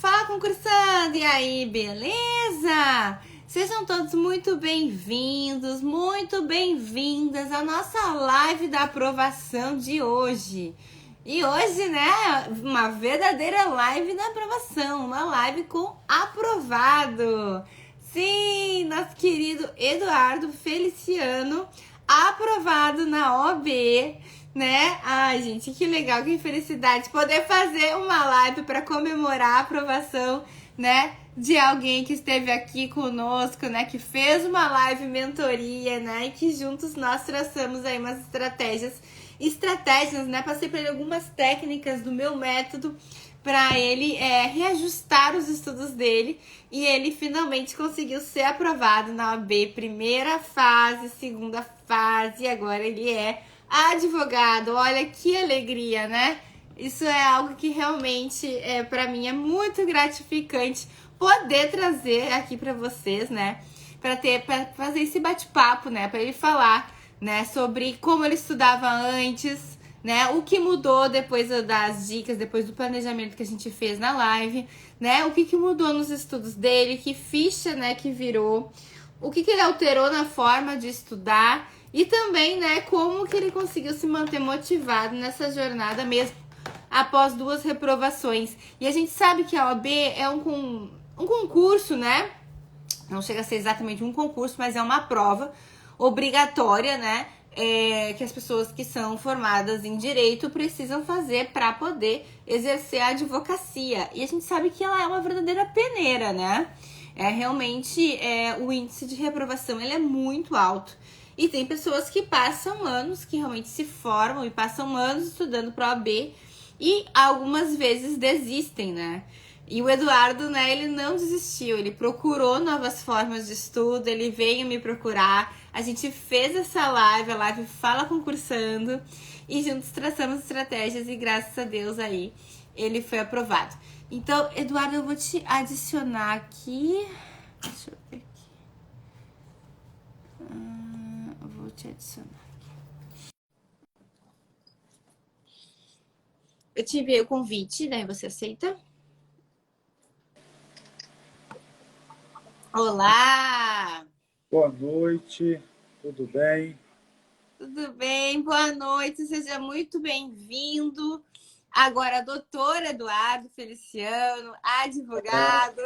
Fala, concursando! E aí, beleza? Sejam todos muito bem-vindos, muito bem-vindas à nossa live da aprovação de hoje. E hoje, né, uma verdadeira live da aprovação, uma live com aprovado. Sim, nosso querido Eduardo Feliciano, aprovado na OAB, né? Ai, gente, que legal, que felicidade poder fazer uma live para comemorar a aprovação, né, de alguém que esteve aqui conosco, né, que fez uma live mentoria, né, e que juntos nós traçamos aí umas estratégias, né, passei para ele algumas técnicas do meu método para ele reajustar os estudos dele, e ele finalmente conseguiu ser aprovado na OAB, primeira fase, segunda fase, e agora ele é advogado. Olha que alegria, né? Isso é algo que realmente para mim é muito gratificante poder trazer aqui para vocês, né? Para fazer esse bate-papo, né? Para ele falar, né, sobre como ele estudava antes, né? O que mudou depois das dicas, depois do planejamento que a gente fez na live, né? O que mudou nos estudos dele, que ficha, né, que virou, o que ele alterou na forma de estudar e também, né, como que ele conseguiu se manter motivado nessa jornada mesmo após 2 reprovações. E a gente sabe que a OAB é um concurso, né? Não chega a ser exatamente um concurso, mas é uma prova obrigatória, né? Que as pessoas que são formadas em direito precisam fazer para poder exercer a advocacia. E a gente sabe que ela é uma verdadeira peneira, né? Realmente o índice de reprovação ele é muito alto. E tem pessoas que passam anos, que realmente se formam e passam anos estudando para a OAB e algumas vezes desistem, né? E o Eduardo, né, ele não desistiu, ele procurou novas formas de estudo, ele veio me procurar, a gente fez essa live, a live Fala Concursando, e juntos traçamos estratégias e graças a Deus aí ele foi aprovado. Então, Eduardo, eu vou te adicionar aqui, deixa eu ver aqui, eu vou te adicionar. Eu te enviei o convite, daí você aceita? Olá! Boa noite, tudo bem? Tudo bem? Boa noite, seja muito bem-vindo. Agora, doutor Eduardo Feliciano, advogado.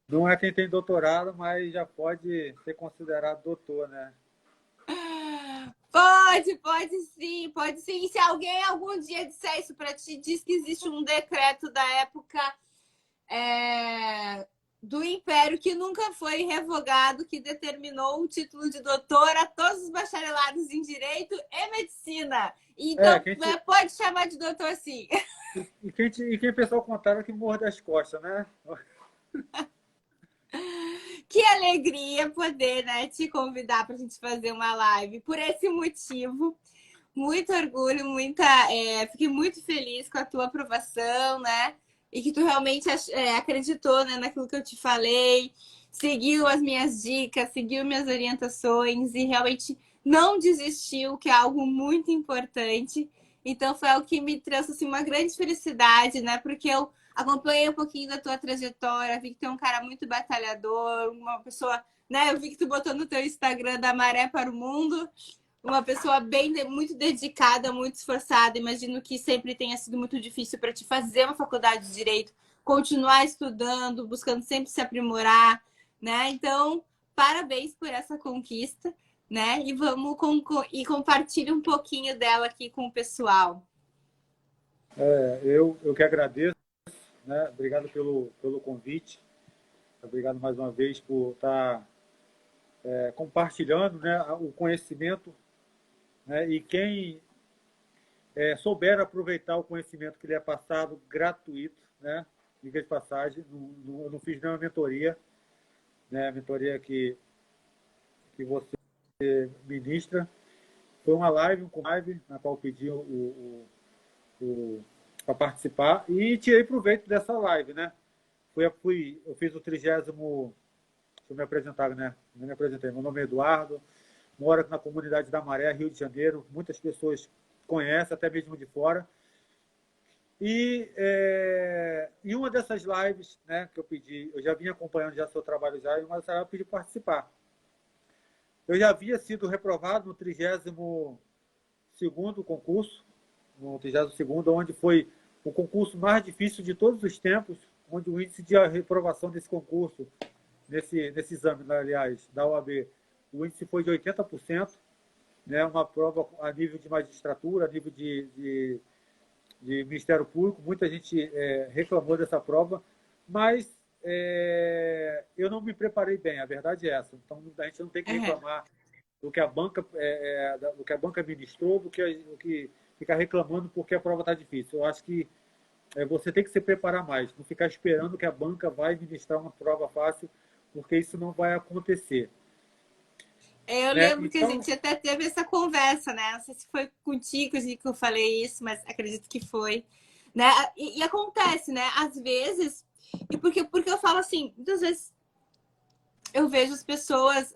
Não é quem tem doutorado, mas já pode ser considerado doutor, né? Pode sim, pode sim. E se alguém algum dia disser isso para ti, diz que existe um decreto da época do Império que nunca foi revogado, que determinou o título de doutor a todos os bacharelados em Direito e Medicina. Então, pode chamar de doutor sim. E quem pensou o contrário que morde as costas, né? Que alegria poder, né, te convidar para a gente fazer uma live por esse motivo. Muito orgulho, fiquei muito feliz com a tua aprovação, né? E que tu realmente acreditou, né, naquilo que eu te falei, seguiu as minhas dicas, seguiu minhas orientações e realmente não desistiu, que é algo muito importante. Então foi algo que me trouxe assim, uma grande felicidade, né? Porque eu acompanhei um pouquinho da tua trajetória, vi que tu é um cara muito batalhador, uma pessoa, né? Eu vi que tu botou no teu Instagram da Maré para o Mundo, uma pessoa muito dedicada, muito esforçada. Imagino que sempre tenha sido muito difícil para te fazer uma faculdade de Direito, continuar estudando, buscando sempre se aprimorar, né? Então, parabéns por essa conquista, né? E vamos compartilhe um pouquinho dela aqui com o pessoal. Eu que agradeço, né? Obrigado pelo convite. Obrigado mais uma vez por estar compartilhando, né, o conhecimento, né? E quem souber aproveitar o conhecimento que lhe é passado gratuito, né? Diga de passagem, eu não fiz nenhuma mentoria, né? A mentoria que você ministra. Foi uma live, na qual eu pedi para participar e tirei proveito dessa live, né? Eu fiz o 30º, deixa eu me apresentar, né? Não me apresentei, meu nome é Eduardo, moro na comunidade da Maré, Rio de Janeiro, muitas pessoas conhecem, até mesmo de fora. Em uma dessas lives, né, que eu pedi, eu já vinha acompanhando já seu trabalho já, e uma dessas lives eu pedi para participar. Eu já havia sido reprovado no 32º concurso, no 32º, onde foi o concurso mais difícil de todos os tempos, onde o índice de reprovação desse concurso, nesse exame, aliás, da OAB, o índice foi de 80%, né, uma prova a nível de magistratura, a nível de Ministério Público. Muita gente reclamou dessa prova, mas eu não me preparei bem, a verdade é essa. Então, a gente não tem que reclamar do que a banca, do que a banca ministrou, do que ficar reclamando porque a prova está difícil. Eu acho que você tem que se preparar mais, não ficar esperando que a banca vai ministrar uma prova fácil, porque isso não vai acontecer. Eu lembro que a gente até teve essa conversa, né? Não sei se foi contigo que eu falei isso, mas acredito que foi. Né? E acontece, né? Às vezes, e porque eu falo assim, muitas vezes eu vejo as pessoas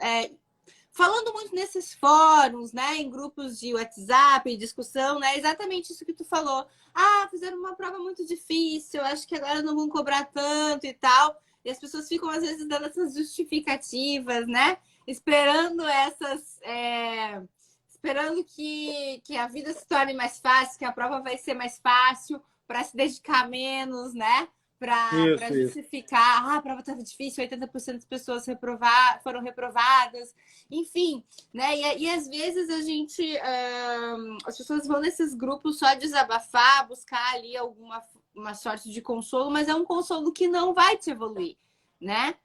falando muito nesses fóruns, né? Em grupos de WhatsApp, discussão, né? Exatamente isso que tu falou. Ah, fizeram uma prova muito difícil, acho que agora não vão cobrar tanto e tal. E as pessoas ficam, às vezes, dando essas justificativas, né? Esperando esperando que a vida se torne mais fácil, que a prova vai ser mais fácil, para se dedicar menos, né? Para justificar, a prova estava difícil, 80% das pessoas foram reprovadas, enfim, né? E às vezes as pessoas vão nesses grupos só desabafar, buscar ali uma sorte de consolo, mas é um consolo que não vai te evoluir, né?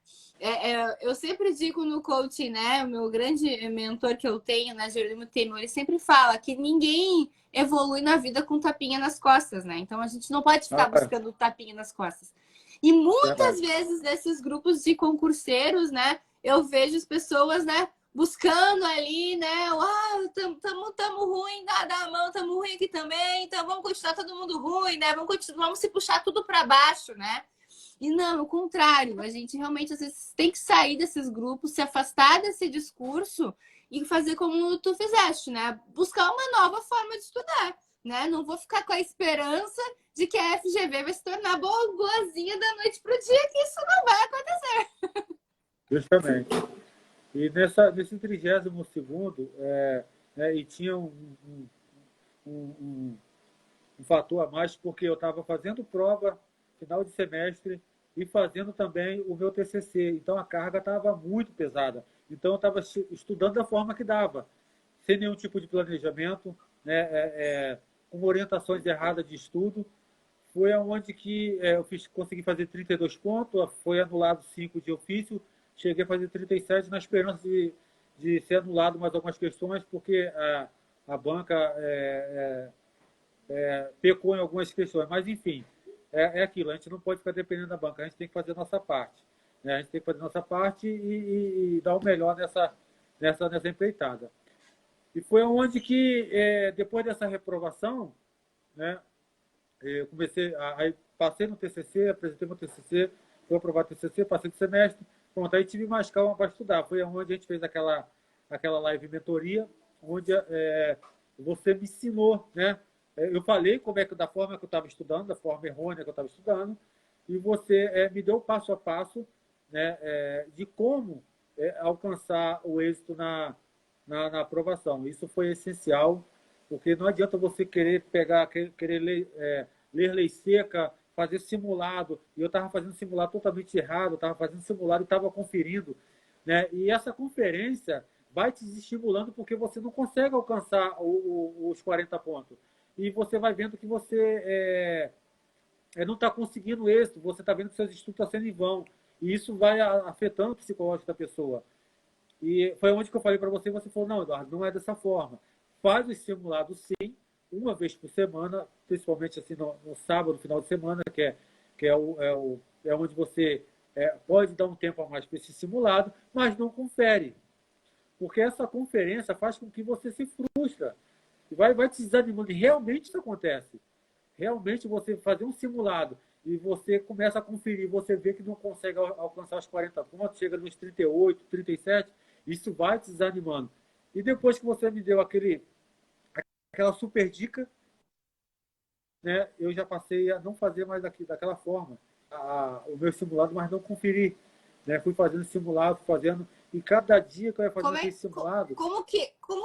Eu sempre digo no coaching, né? O meu grande mentor que eu tenho, né, Jerônimo Tenor, ele sempre fala que ninguém evolui na vida com tapinha nas costas, né? Então a gente não pode ficar buscando tapinha nas costas. E muitas vezes nesses grupos de concurseiros, né, eu vejo as pessoas, né, buscando ali, né, tamo ruim, dá a mão, tamo ruim aqui também, então vamos continuar todo mundo ruim, né? Vamos se puxar tudo para baixo, né? E não, o contrário, a gente realmente às vezes tem que sair desses grupos, se afastar desse discurso e fazer como tu fizeste, né? Buscar uma nova forma de estudar, né? Não vou ficar com a esperança de que a FGV vai se tornar boazinha da noite pro dia, que isso não vai acontecer. Justamente. E nesse 32º, e tinha um fator a mais, porque eu estava fazendo prova final de semestre e fazendo também o meu TCC. Então, a carga estava muito pesada. Então, eu estava estudando da forma que dava, sem nenhum tipo de planejamento, né, com orientações erradas de estudo. Foi onde que eu consegui fazer 32 pontos, foi anulado 5 de ofício, cheguei a fazer 37 na esperança de ser anulado mais algumas questões, porque a banca pecou em algumas questões. Mas, enfim, é aquilo, a gente não pode ficar dependendo da banca, a gente tem que fazer a nossa parte. Né? A gente tem que fazer a nossa parte e dar o melhor nessa empreitada. E foi onde que, depois dessa reprovação, né, eu comecei, aí passei no TCC, apresentei meu TCC, fui aprovado o TCC, passei do semestre, pronto, aí tive mais calma para estudar. Foi onde a gente fez aquela live mentoria, onde você me ensinou, né? Eu falei da forma que eu estava estudando, da forma errônea que eu estava estudando, e você me deu o passo a passo, né, de como alcançar o êxito na aprovação. Isso foi essencial, porque não adianta você querer ler lei seca, fazer simulado, e eu estava fazendo simulado totalmente errado, estava fazendo simulado e estava conferindo. Né? E essa conferência vai te estimulando porque você não consegue alcançar os 40 pontos. E você vai vendo que você não está conseguindo êxito, você está vendo que seus estudos estão sendo em vão. E isso vai afetando o psicológico da pessoa. E foi onde que eu falei para você, e você falou, não, Eduardo, não é dessa forma. Faz os simulados sim, uma vez por semana, principalmente assim no sábado, no final de semana, que é onde você pode dar um tempo a mais para esse simulado, mas não confere. Porque essa conferência faz com que você se frustra. E vai te desanimando. E realmente isso acontece. Realmente você fazer um simulado e você começa a conferir, você vê que não consegue alcançar os 40 pontos, chega nos 38, 37, isso vai te desanimando. E depois que você me deu aquela super dica, né, eu já passei a não fazer mais daquela forma o meu simulado, mas não conferir. Né? Fui fazendo simulado, fazendo, e cada dia que eu ia fazendo aquele simulado... Como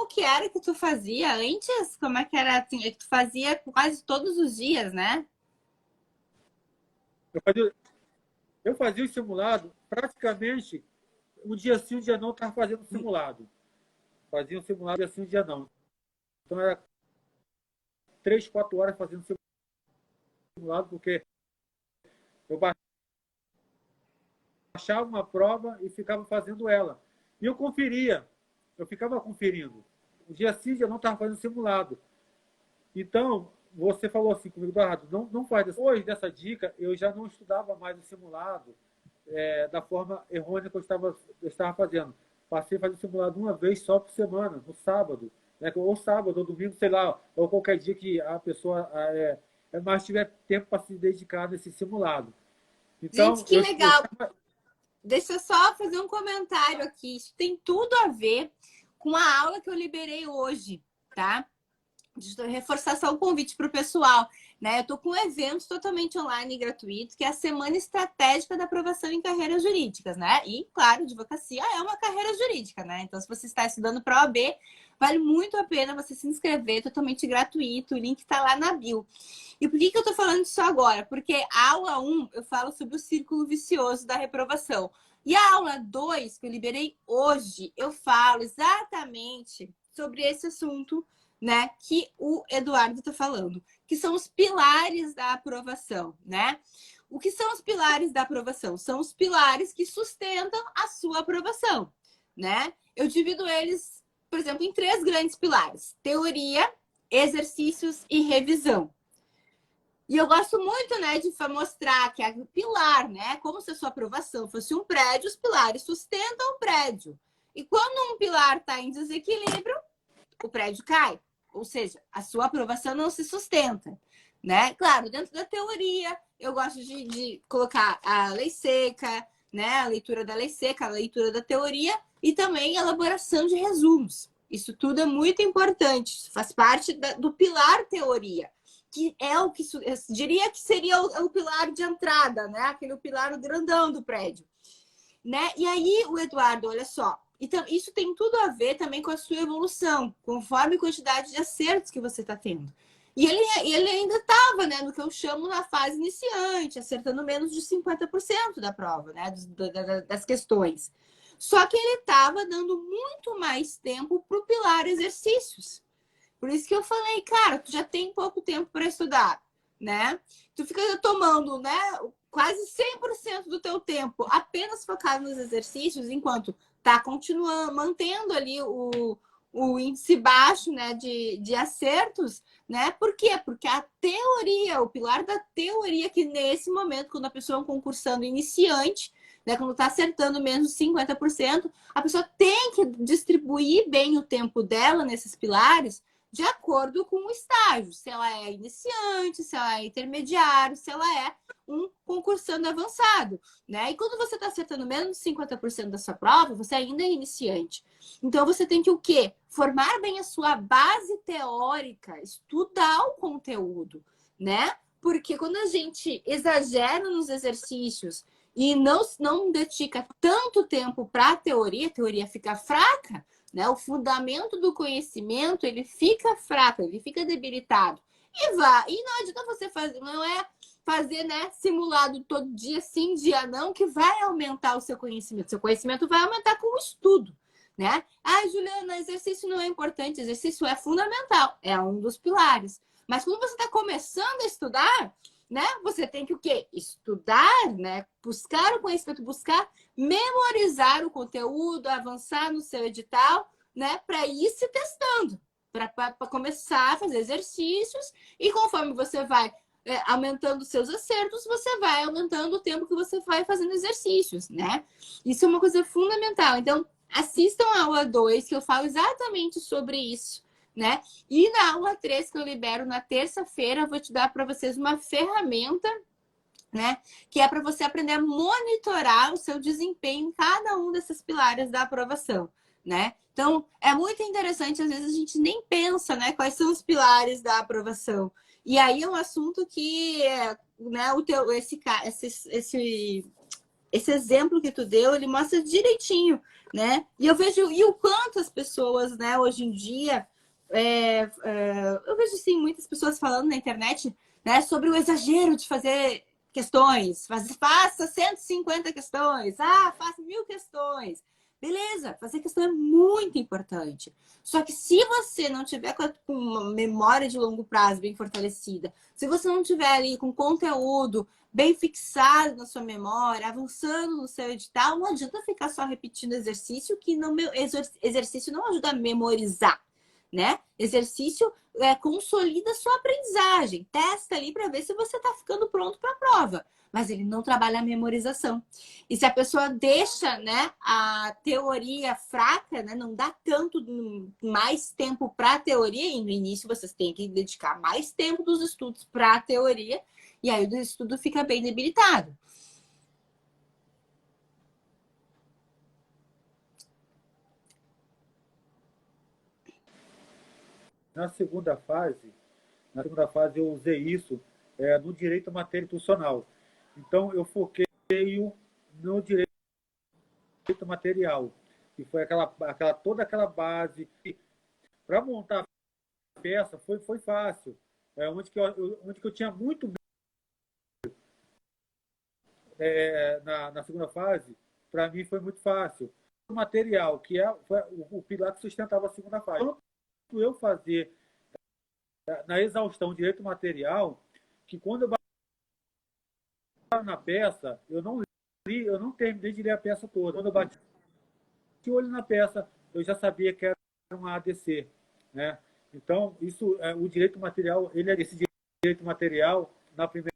que era que tu fazia antes? Como é que era assim? É que tu fazia quase todos os dias, né? Eu fazia o simulado praticamente um dia sim, um dia não, estava fazendo o simulado. Fazia um simulado dia sim, um dia não. Então era 3, 4 horas fazendo simulado, porque eu baixava uma prova e ficava fazendo ela. E eu conferia, eu ficava conferindo. Um dia sim, um dia não, estava fazendo simulado. Então, você falou assim comigo, Eduardo, não faz isso. Depois dessa dica, eu já não estudava mais o simulado da forma errônea que eu estava fazendo. Passei a fazer simulado uma vez só por semana, no sábado. Né? Ou sábado, ou domingo, sei lá, ou qualquer dia que a pessoa mais tiver tempo para se dedicar nesse simulado. Então, gente, que legal! Deixa eu só fazer um comentário aqui. Isso tem tudo a ver com a aula que eu liberei hoje, tá? Deixa eu reforçar só o convite para o pessoal. Né? Eu estou com um evento totalmente online e gratuito, que é a Semana Estratégica da Aprovação em Carreiras Jurídicas, né? E, claro, advocacia é uma carreira jurídica, né? Então, se você está estudando para a OAB, vale muito a pena você se inscrever, totalmente gratuito. O link está lá na bio. E por que eu estou falando isso agora? Porque a aula 1 eu falo sobre o círculo vicioso da reprovação. E a aula 2, que eu liberei hoje, eu falo exatamente sobre esse assunto, né, que o Eduardo está falando, que são os pilares da aprovação, né? O que são os pilares da aprovação? São os pilares que sustentam a sua aprovação, né? Eu divido eles, por exemplo, em 3 grandes pilares: teoria, exercícios e revisão. E eu gosto muito, né, de mostrar que é o pilar, né, como se a sua aprovação fosse um prédio, os pilares sustentam o prédio. E quando um pilar está em desequilíbrio, o prédio cai. Ou seja, a sua aprovação não se sustenta, né? Claro, dentro da teoria, eu gosto de colocar a lei seca, né? A leitura da lei seca, a leitura da teoria e também a elaboração de resumos. Isso tudo é muito importante, isso faz parte do pilar teoria, que é o que eu diria que seria o pilar de entrada, né? Aquele pilar grandão do prédio, né? E aí, o Eduardo, olha só, então, isso tem tudo a ver também com a sua evolução, conforme a quantidade de acertos que você está tendo. E ele ainda estava, né, no que eu chamo na fase iniciante, acertando menos de 50% da prova, né, das questões. Só que ele estava dando muito mais tempo para o pilar exercícios. Por isso que eu falei, cara, tu já tem pouco tempo para estudar, né? Tu fica tomando, né, quase 100% do teu tempo apenas focado nos exercícios, enquanto tá continuando, mantendo ali o índice baixo, né, de acertos, né? Por quê? Porque a teoria, o pilar da teoria, que nesse momento, quando a pessoa é um concursando iniciante, né, quando está acertando menos de 50%, a pessoa tem que distribuir bem o tempo dela nesses pilares de acordo com o estágio, se ela é iniciante, se ela é intermediário, se ela é um concursando avançado, né? E quando você está acertando menos de 50% da sua prova, você ainda é iniciante. Então, você tem que o quê? Formar bem a sua base teórica, estudar o conteúdo, né? Porque quando a gente exagera nos exercícios e não dedica tanto tempo para a teoria fica fraca, né? O fundamento do conhecimento, ele fica fraco, ele fica debilitado. E não adianta você fazer, não é fazer, né, simulado todo dia sim, dia não, que vai aumentar o seu conhecimento. Seu conhecimento vai aumentar com o estudo, né? Ah, Juliana, exercício não é importante, exercício é fundamental, é um dos pilares. Mas quando você está começando a estudar, né, você tem que o quê? Estudar, né? Buscar o conhecimento, buscar memorizar o conteúdo, avançar no seu edital, né? Para ir se testando, para começar a fazer exercícios e conforme você vai aumentando seus acertos, você vai aumentando o tempo que você vai fazendo exercícios, né? Isso é uma coisa fundamental. Então, assistam a aula 2, que eu falo exatamente sobre isso, né? E na aula 3, que eu libero na terça-feira, eu vou te dar para vocês uma ferramenta, né? Que é para você aprender a monitorar o seu desempenho em cada um desses pilares da aprovação, né? Então, é muito interessante, às vezes a gente nem pensa, né? Quais são os pilares da aprovação. E aí é um assunto que, né, esse exemplo que tu deu, ele mostra direitinho, né? E eu vejo e o quanto as pessoas, né, hoje em dia, eu vejo sim muitas pessoas falando na internet, né, sobre o exagero de fazer questões. Faça 150 questões, faça 1000 questões. Beleza, fazer questão é muito importante. Só que se você não tiver com uma memória de longo prazo bem fortalecida, se você não tiver ali com conteúdo bem fixado na sua memória, avançando no seu edital, não adianta ficar só repetindo exercício, que no meu exercício não ajuda a memorizar, né? Exercício consolida a sua aprendizagem, testa ali para ver se você está ficando pronto para a prova, mas ele não trabalha a memorização. E se a pessoa deixa, né, a teoria fraca, né, não dá tanto mais tempo para a teoria, e no início vocês têm que dedicar mais tempo dos estudos para a teoria, e aí o estudo fica bem debilitado. Na segunda fase eu usei isso no direito à matéria institucional. Então, eu foquei no direito material, que foi toda aquela base. Para montar a peça foi fácil. Onde que eu tinha muito na segunda fase, para mim foi muito fácil. O material, foi o pilar que sustentava a segunda fase. Quanto eu fazer na exaustão direito material, que quando eu bati na peça, eu não terminei de ler a peça toda. Quando eu bati o olho na peça, eu já sabia que era uma ADC, né? Então, o direito material, esse direito material, na primeira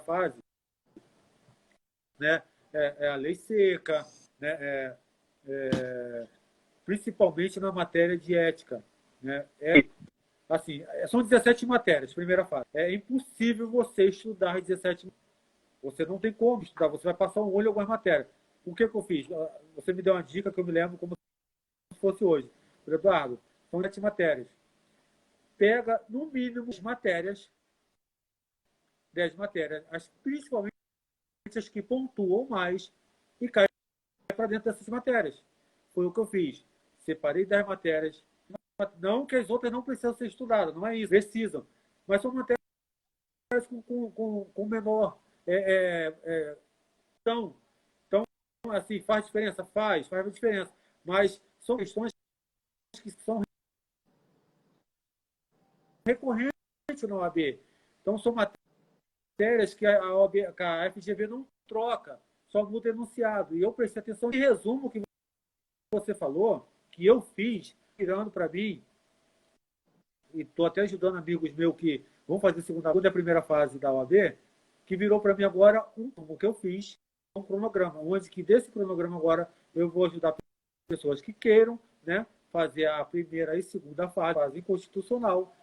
fase, né, a lei seca, né, principalmente na matéria de ética, né? Assim, são 17 matérias, primeira fase. É impossível você estudar 17 matérias. Você não tem como estudar, você vai passar um olho em algumas matérias. O que eu fiz? Você me deu uma dica que eu me lembro como se fosse hoje. Eduardo, são 7 matérias. Pega, no mínimo, 10 matérias, principalmente as que pontuam mais, e cai para dentro dessas matérias. Foi o que eu fiz. Separei 10 matérias. Não que as outras não precisam ser estudadas, não é isso. Precisam. Mas são matérias com menor. Então, assim, faz diferença? Faz diferença. Mas são questões que são recorrentes na OAB. Então, são matérias que que a FGV não troca, só muda enunciado. E eu prestei atenção em resumo que você falou, que eu fiz, tirando para mim, e estou até ajudando amigos meus que vão fazer segunda e a primeira fase da OAB, que virou para mim agora o que eu fiz, um cronograma, onde que desse cronograma agora eu vou ajudar pessoas que queiram, né, fazer a primeira e segunda fase constitucional.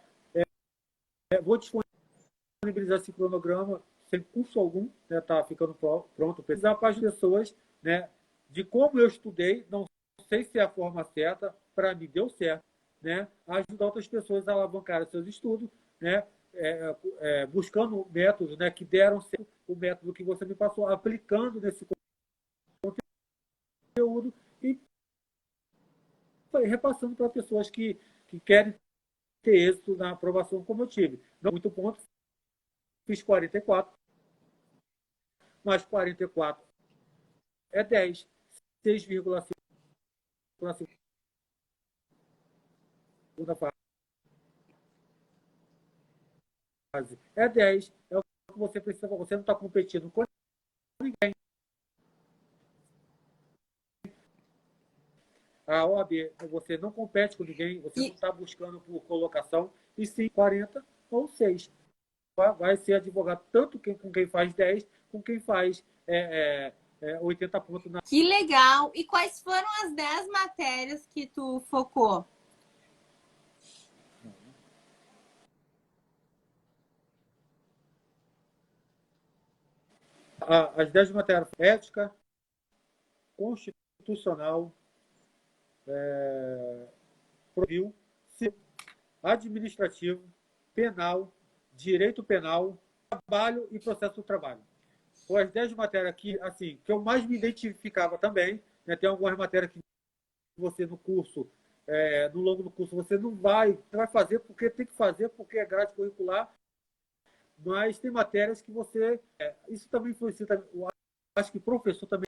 Vou disponibilizar esse cronograma sem custo algum, né, tá ficando pronto, precisar para as pessoas, né, de como eu estudei, não sei se é a forma certa, para mim deu certo, né, ajudar outras pessoas a alavancar seus estudos, né, buscando métodos, né, que deram certo, o método que você me passou, aplicando nesse conteúdo e repassando para pessoas que querem ter êxito na aprovação como eu tive. Não muito ponto, fiz 44, mas 44 é 10, 6,5 na segunda fase é 10, é o que você precisa, você não está competindo com ninguém. A OAB, você não compete com ninguém, você não está buscando por colocação, e sim 40 ou 6. Vai ser advogado tanto com quem faz 10, com quem faz 80 pontos na. Que legal! E quais foram as 10 matérias que tu focou? As 10 matérias: ética, constitucional, civil, administrativo, penal, direito penal, trabalho e processo do trabalho. Foram as 10 matérias que, assim, que eu mais me identificava também, né? Tem algumas matérias que você no curso, no longo do curso, você vai fazer porque tem que fazer, porque é grade curricular, mas tem matérias que você... isso também influencia, eu acho que o professor também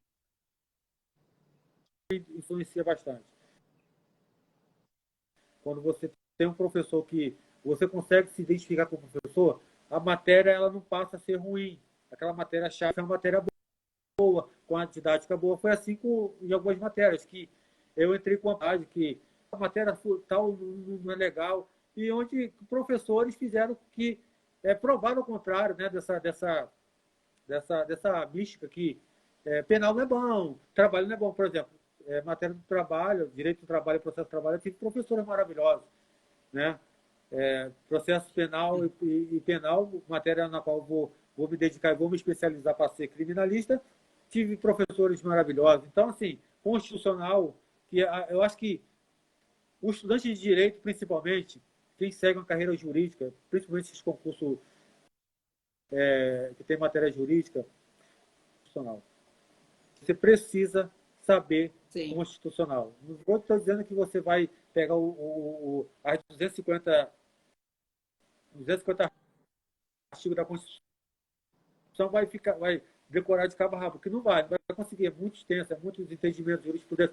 influencia bastante. Quando você tem um professor que você consegue se identificar com o professor, a matéria ela não passa a ser ruim. Aquela matéria chata é uma matéria boa, com a didática boa. Foi assim em algumas matérias, que eu entrei com a base que a matéria tal não é legal, e onde professores fizeram que provaram o contrário, né, dessa mística que penal não é bom, trabalho não é bom. Por exemplo, matéria do trabalho, direito do trabalho e processo do trabalho, eu tive professores maravilhosos, né? Processo penal e penal, matéria na qual vou me dedicar e vou me especializar para ser criminalista, tive professores maravilhosos. Então, assim, constitucional, que eu acho que o estudante de direito, principalmente, quem segue uma carreira jurídica, principalmente esses concursos que tem matéria jurídica, constitucional, você precisa saber constitucional. Não estou dizendo que você vai pegar as 250 artigos da Constituição, vai decorar de cabo a rabo, que não vai conseguir, é muito extenso, é muitos entendimentos jurídicos,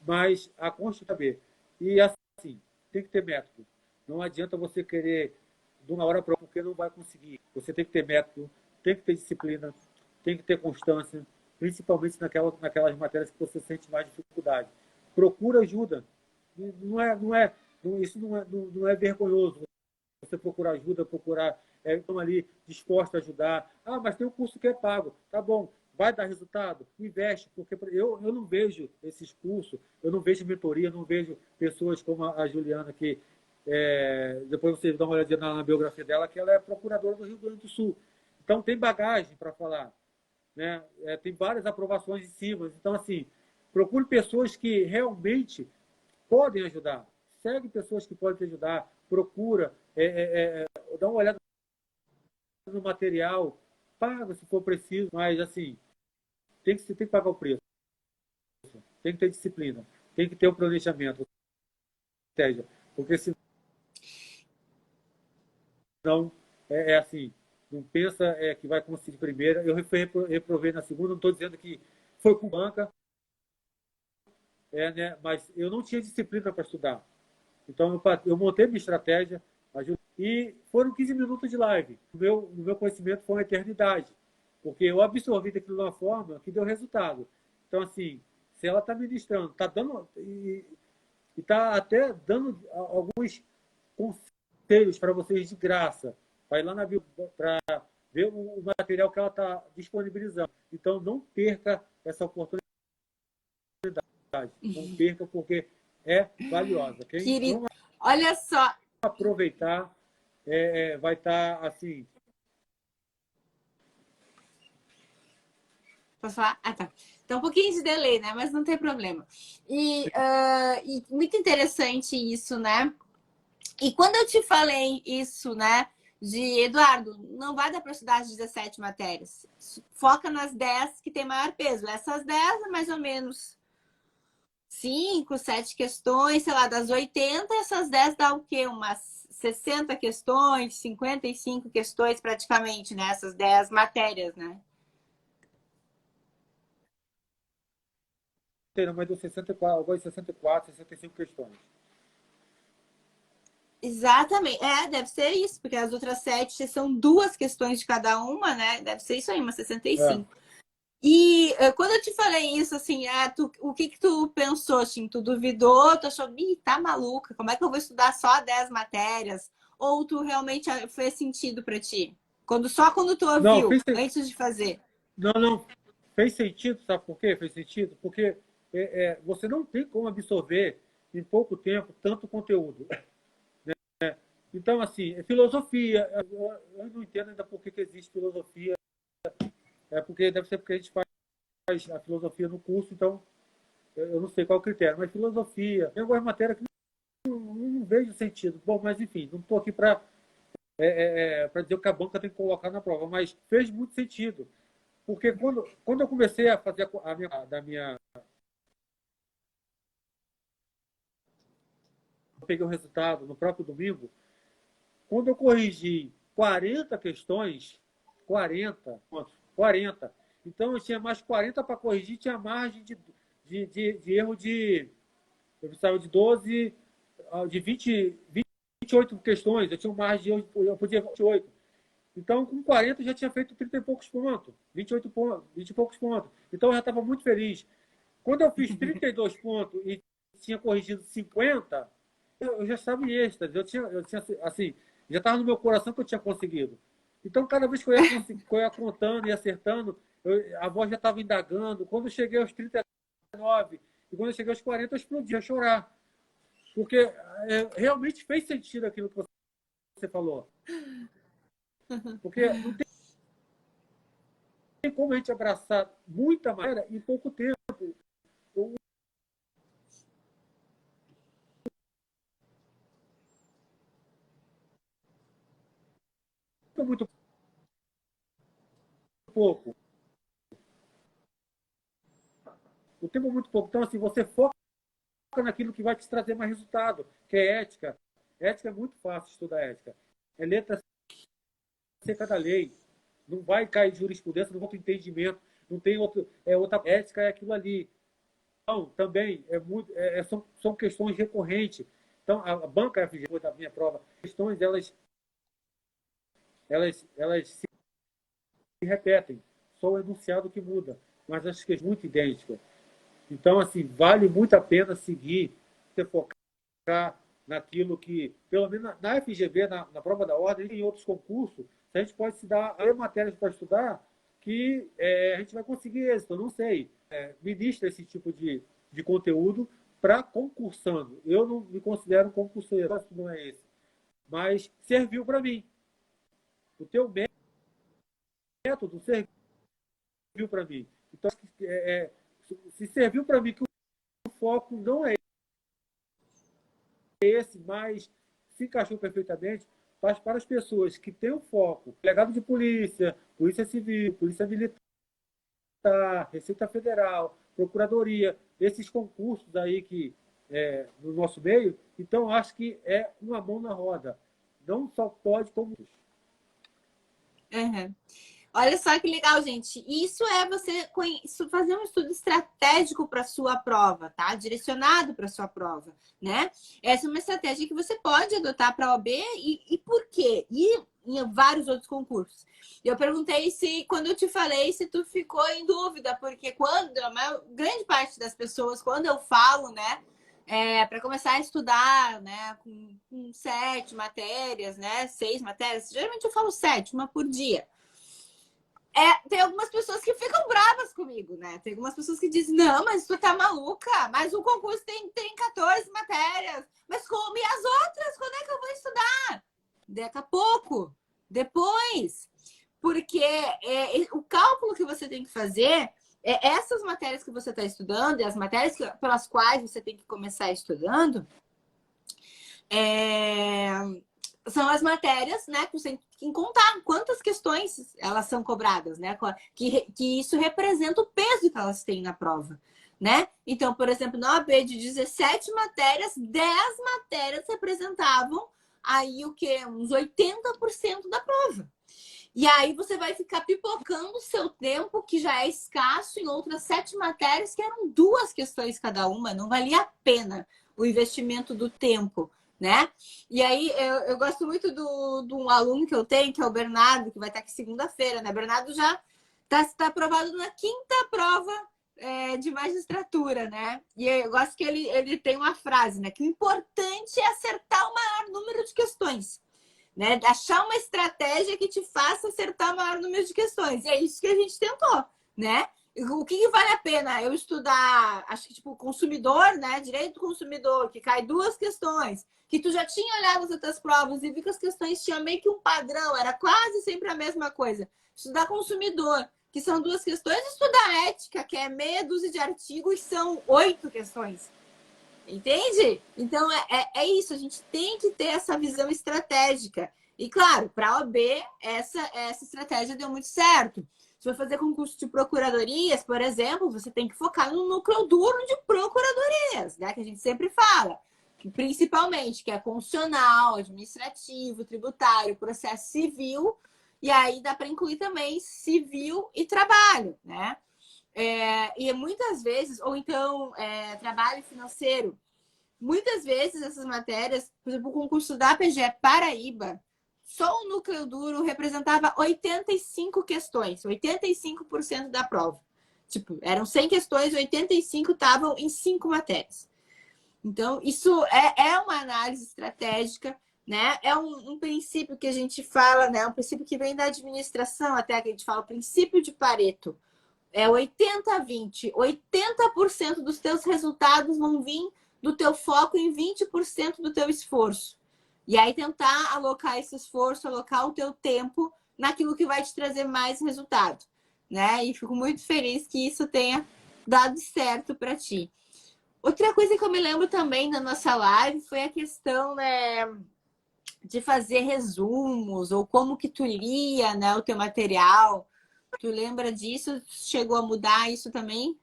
mas a Constituição saber. E assim, tem que ter método. Não adianta você querer de uma hora para outra, porque não vai conseguir. Você tem que ter método, tem que ter disciplina, tem que ter constância, principalmente naquelas matérias que você sente mais dificuldade. Procura ajuda. Isso não é vergonhoso. Você procurar ajuda, estão ali dispostos a ajudar. Ah, mas tem um curso que é pago. Tá bom, vai dar resultado? Investe, porque eu não vejo esses cursos, eu não vejo mentoria, não vejo pessoas como a Juliana, que depois vocês dão uma olhadinha na biografia dela, que ela é procuradora do Rio Grande do Sul. Então, tem bagagem para falar, né? Tem várias aprovações em cima. Então, assim, procure pessoas que realmente podem ajudar. Segue pessoas que podem te ajudar. Procura, dá uma olhada no material, paga se for preciso, mas, assim, tem que pagar o preço. Tem que ter disciplina. Tem que ter um planejamento. Porque senão, assim, não pensa que vai conseguir primeira. Eu reprovei na segunda, não estou dizendo que foi com banca, né? Mas eu não tinha disciplina para estudar. Então, eu montei minha estratégia e foram 15 minutos de live. No meu conhecimento foi uma eternidade, porque eu absorvi daquilo de uma forma que deu resultado. Então, assim, se ela está ministrando, está dando e está até dando alguns conselhos para vocês de graça, vai lá na bio para ver o material que ela está disponibilizando. Então, não perca essa oportunidade. Não perca, porque é valiosa. Quem Querido, não olha só. aproveitar vai estar assim. Posso falar? Ah, tá. Então, um pouquinho de delay, né? Mas não tem problema. E muito interessante isso, né? E quando eu te falei isso, né? De Eduardo, não vai dar para estudar as 17 matérias. Foca nas 10 que tem maior peso. Essas 10 é mais ou menos 5, 7 questões, sei lá, das 80, essas 10 dá o quê? Umas 60 questões, 55 questões praticamente, né? Essas 10 matérias, né? Mas deu 64, agora 64, 65 questões. Exatamente. Deve ser isso, porque as outras 7 são 2 questões de cada uma, né? Deve ser isso aí, umas 65. E quando eu te falei isso, assim, o que tu pensou, assim? Tu duvidou? Tu achou, tá maluca? Como é que eu vou estudar só 10 matérias? Ou tu realmente fez sentido para ti? Só quando tu ouviu, antes de fazer? Não. Fez sentido, sabe por quê? Fez sentido? Porque você não tem como absorver em pouco tempo tanto conteúdo. Né? Então, assim, filosofia. Eu não entendo ainda por que existe filosofia. Deve ser porque a gente faz a filosofia no curso, então eu não sei qual é o critério. Mas filosofia, tem algumas matérias que não vejo sentido. Bom, mas enfim, não estou aqui para para dizer o que a banca tem que colocar na prova, mas fez muito sentido. Porque quando eu comecei a fazer eu peguei o resultado no próprio domingo, quando eu corrigi 40 questões, 40, então eu tinha mais 40 para corrigir, tinha margem de erro eu precisava de 12, de 28 questões, eu tinha uma margem de erro, eu podia 28. Então, com 40, eu já tinha feito 30 e poucos pontos, 28 pontos, 20 e poucos pontos. Então, eu já estava muito feliz. Quando eu fiz 32 pontos e tinha corrigido 50, eu já estava em êxtase. Eu tinha assim, já estava no meu coração que eu tinha conseguido. Então, cada vez que eu ia contando e acertando, a voz já estava indagando. Quando eu cheguei aos 39 e quando eu cheguei aos 40, eu explodi a chorar. Porque realmente fez sentido aquilo que você falou. Porque não tem como a gente abraçar muita maneira em pouco tempo. Muito pouco. O tempo é muito pouco. Então, assim, você foca naquilo que vai te trazer mais resultado, que é ética. Ética é muito fácil estudar ética. É letra seca da lei. Não vai cair jurisprudência, não vai ter entendimento, não tem outra ética, é aquilo ali. Então, também são questões recorrentes. Então, a banca FG da minha prova, questões elas se repetem. Só o enunciado que muda, mas acho que é muito idêntico. Então, assim, vale muito a pena seguir, você focar naquilo que, pelo menos na FGV, na prova da ordem, e em outros concursos, a gente pode se dar matérias para estudar que a gente vai conseguir êxito. Eu não sei. Ministra esse tipo de conteúdo para concursando. Eu não me considero concurseiro, não é esse. Mas serviu para mim. O teu método serviu para mim. Então, se serviu para mim que o foco não é esse, mas se encaixou perfeitamente, mas para as pessoas que têm o foco, delegado de polícia, polícia civil, polícia militar, Receita Federal, Procuradoria, esses concursos aí que no nosso meio, então acho que é uma mão na roda. Não só pode, como... Uhum. Olha só que legal, gente. Isso é você fazer um estudo estratégico para sua prova, tá? Direcionado para sua prova, né? Essa é uma estratégia que você pode adotar para a OAB e por quê? E em vários outros concursos. Eu perguntei quando eu te falei, se tu ficou em dúvida, porque grande parte das pessoas, quando eu falo, né? Para começar a estudar, né? Com 7 matérias, né? 6 matérias. Geralmente eu falo 7, uma por dia. Tem algumas pessoas que ficam bravas comigo, né? Tem algumas pessoas que dizem, não, mas tu tá maluca, mas o concurso tem 14 matérias. Mas como? E as outras? Quando é que eu vou estudar? Daqui a pouco, depois. Porque o cálculo que você tem que fazer essas matérias que você está estudando e as matérias pelas quais você tem que começar estudando são as matérias, né, que você tem que contar quantas questões elas são cobradas, né, que isso representa o peso que elas têm na prova, né? Então, por exemplo, na OAB de 17 matérias, 10 matérias representavam aí o quê? Uns 80% da prova. E aí você vai ficar pipocando o seu tempo, que já é escasso, em outras 7 matérias, que eram 2 questões cada uma. Não valia a pena o investimento do tempo, né? E aí eu gosto muito de um aluno que eu tenho, que é o Bernardo, que vai estar aqui segunda-feira, né? Bernardo já está aprovado na 5ª prova de magistratura, né? E eu gosto que ele tem uma frase, né? Que o importante é acertar o maior número de questões. Né? Achar uma estratégia que te faça acertar o maior número de questões. E é isso que a gente tentou, né? O que vale a pena? Eu estudar, acho que tipo, consumidor, né? Direito do consumidor, que cai 2 questões, que tu já tinha olhado as outras provas e viu que as questões tinham meio que um padrão, era quase sempre a mesma coisa. Estudar consumidor, que são 2 questões, estudar ética, que é meia dúzia de artigos, são 8 questões. Entende? Então, é isso. A gente tem que ter essa visão estratégica. E claro, para a OAB, essa estratégia deu muito certo. Se for fazer concurso de procuradorias, por exemplo, você tem que focar no núcleo duro de procuradorias, né? Que a gente sempre fala. Principalmente, que é constitucional, administrativo, tributário, processo civil. E aí dá para incluir também civil e trabalho, né? E muitas vezes, ou então trabalho financeiro, muitas vezes essas matérias, por exemplo, o concurso da PGE Paraíba, só o núcleo duro representava 85 questões, 85% da prova. Tipo, eram 100 questões, 85 estavam em 5 matérias. Então, isso é uma análise estratégica, né? É um princípio que a gente fala, né? Um princípio que vem da administração, até que a gente fala, o princípio de Pareto. É 80-20. 80% dos teus resultados vão vir do teu foco em 20% do teu esforço. E aí tentar alocar esse esforço, alocar o teu tempo naquilo que vai te trazer mais resultado, né? E fico muito feliz que isso tenha dado certo para ti. Outra coisa que eu me lembro também na nossa live foi a questão, né, de fazer resumos ou como que tu lia, né, o teu material. Tu lembra disso? Chegou a mudar isso também?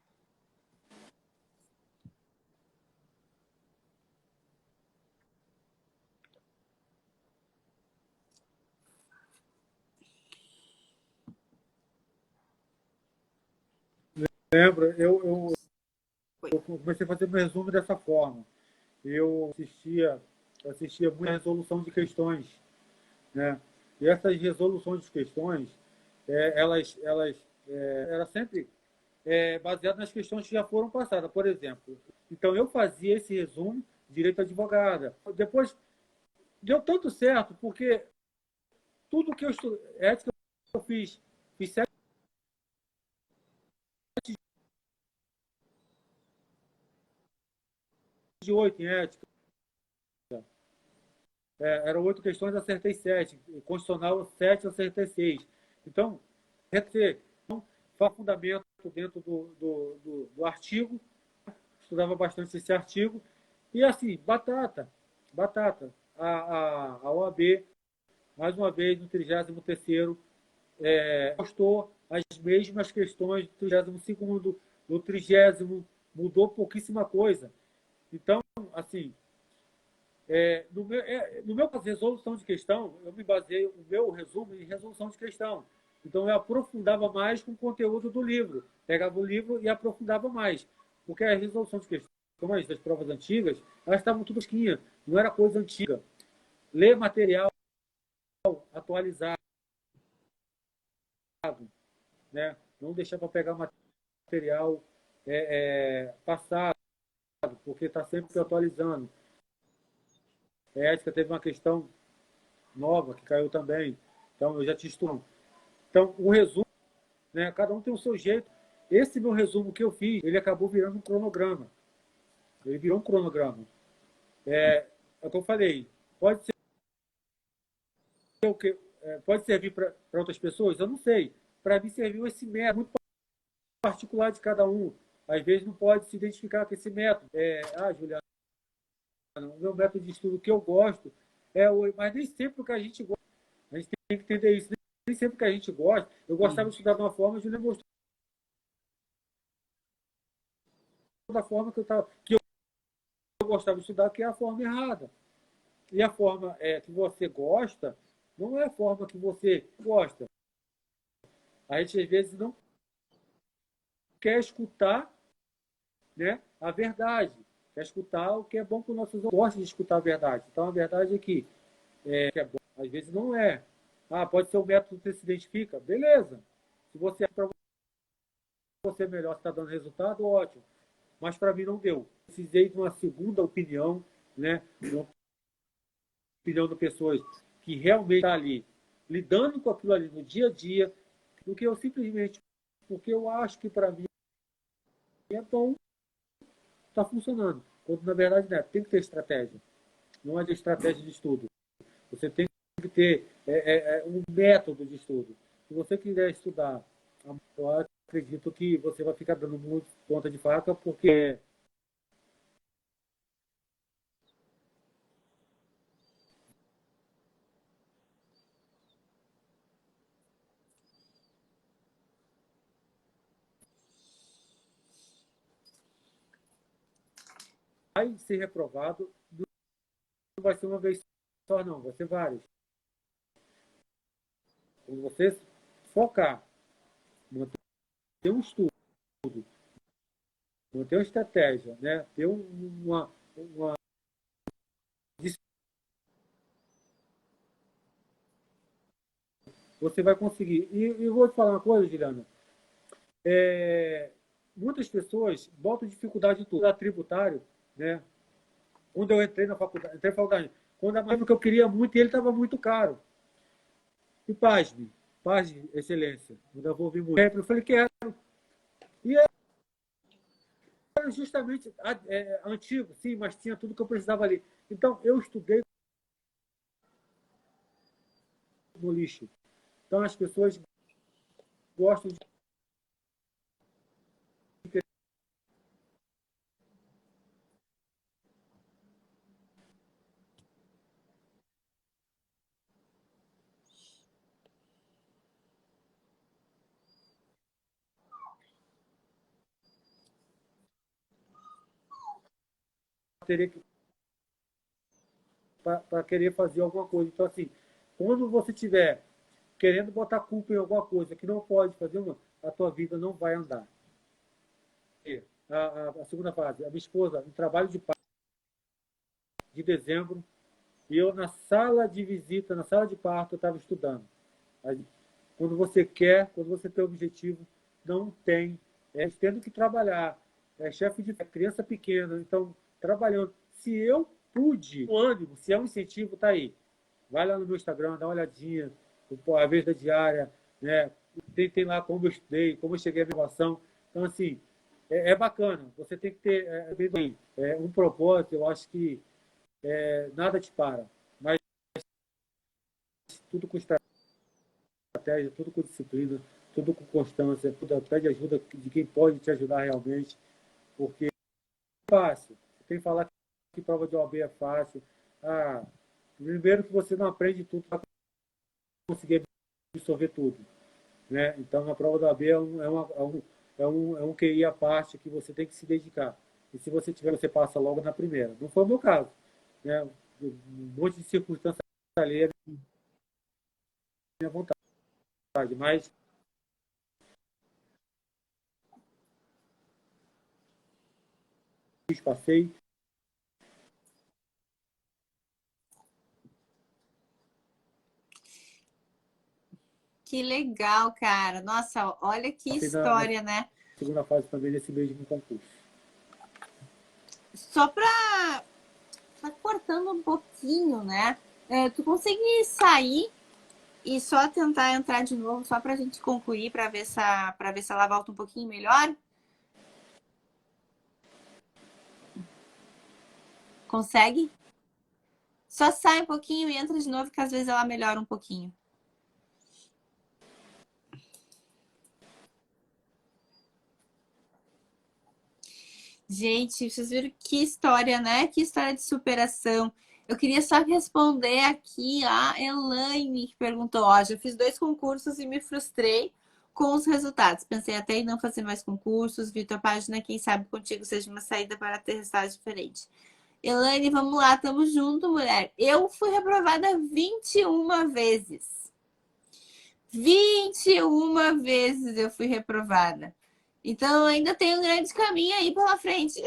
Lembro, eu comecei a fazer meu resumo dessa forma. Eu assistia muita resolução de questões, né? E essas resoluções de questões, era sempre baseado nas questões que já foram passadas, por exemplo. Então, eu fazia esse resumo, direito advogada. Depois, deu tanto certo, porque tudo que eu estudei, ética eu fiz 7 de 8 em ética. Eram 8 questões, acertei 7. Constitucional, 7, acertei 6. Então, faz fundamento dentro do artigo, estudava bastante esse artigo, e assim, batata. A OAB, mais uma vez, no 33º, postou as mesmas questões do 32º, do 30º, mudou pouquíssima coisa. Então, assim, no meu caso, resolução de questão, eu me baseei o meu resumo em resolução de questão. Então, eu aprofundava mais com o conteúdo do livro. Pegava o livro e aprofundava mais. Porque a resolução de questões das provas antigas, elas estavam tudo fresquinha, não era coisa antiga. Ler material atualizado, né? Não deixar para pegar material passado, porque está sempre atualizando. A ética teve uma questão nova que caiu também. Então, eu já te estudo. Então, o resumo, né, cada um tem o seu jeito. Esse meu resumo que eu fiz, ele acabou virando um cronograma. Ele virou um cronograma. É o que eu falei. Pode ser o que, pode servir para outras pessoas? Eu não sei. Para mim serviu esse método muito particular de cada um. Às vezes não pode se identificar com esse método. Juliana, o meu método de estudo que eu gosto mas nem sempre o que a gente gosta. A gente tem que entender isso. Nem sempre o que a gente gosta. Eu gostava de estudar de uma forma, a Juliana gostou da forma que eu gostava de estudar, que é a forma errada. E a forma que você gosta não é a forma que você gosta. A gente, às vezes, não quer escutar, né, a verdade. Quer escutar o que é bom para os nossos ouvidos. Gosta de escutar a verdade. Então, a verdade é que é bom. Às vezes não é. Pode ser o método que você se identifica. Beleza. Se você é para você melhor, se está dando resultado, ótimo. Mas para mim não deu. Precisei de uma segunda opinião, né? Uma opinião de pessoas que realmente estão ali, lidando com aquilo ali no dia a dia, do que eu simplesmente, porque eu acho que para mim é bom, está funcionando. Quando na verdade não é. Tem que ter estratégia. Não é de estratégia de estudo. Você tem que ter um método de estudo. Se você quiser estudar, eu acredito que você vai ficar dando muito ponta de faca, porque ser reprovado, não vai ser uma vez só, não, vai ser várias. Quando você focar, manter um estudo, manter uma estratégia, né? Ter uma você vai conseguir. E eu vou te falar uma coisa, Juliana. Muitas pessoas botam dificuldade em tudo. Tributário, né? Quando eu entrei na faculdade, quando a máquina que eu queria muito, e ele estava muito caro. E pasme, excelência. Ainda vou ouvir muito. Eu falei, quero. E era justamente antigo, sim, mas tinha tudo que eu precisava ali. Então, eu estudei no lixo. Então, as pessoas gostam de ter para querer fazer alguma coisa. Então, assim, quando você tiver querendo botar culpa em alguma coisa que não pode fazer, a tua vida não vai andar. A segunda fase, a minha esposa, no trabalho de dezembro, e eu na sala de visita, na sala de parto, eu estava estudando. Quando você quer, quando você tem objetivo, não tem. Tendo que trabalhar, chefe de criança pequena, então, trabalhando. Se eu pude, o ânimo, se é um incentivo, está aí. Vai lá no meu Instagram, dá uma olhadinha, a vez da diária, né? Tem lá como eu estudei, como eu cheguei à graduação. Então, assim, bacana. Você tem que ter um propósito, eu acho que nada te para. Mas tudo com estratégia, tudo com disciplina, tudo com constância, tudo pede ajuda de quem pode te ajudar realmente, porque é fácil. Tem que falar que prova de OAB é fácil. Primeiro que você não aprende tudo para conseguir absorver tudo, né? Então, a prova da OAB é um QI à parte que você tem que se dedicar. E se você tiver, você passa logo na primeira. Não foi o meu caso, né? Um monte de circunstâncias alheias, minha vontade, mas passei. Que legal, cara. Nossa, olha que história, né? Segunda fase também desse mesmo concurso. Só para cortando um pouquinho, né? Tu consegue sair e só tentar entrar de novo, só para a gente concluir, para ver se ela volta um pouquinho melhor? Consegue? Só sai um pouquinho e entra de novo, que às vezes ela melhora um pouquinho. Gente, vocês viram que história, né? Que história de superação. Eu queria só responder aqui a Elaine, que perguntou: ó, já fiz 2 concursos e me frustrei com os resultados. Pensei até em não fazer mais concursos. Vi tua página, quem sabe contigo seja uma saída para ter resultados diferentes. Elaine, vamos lá, tamo junto, mulher. Eu fui reprovada 21 vezes. 21 vezes eu fui reprovada. Então, ainda tem um grande caminho aí pela frente.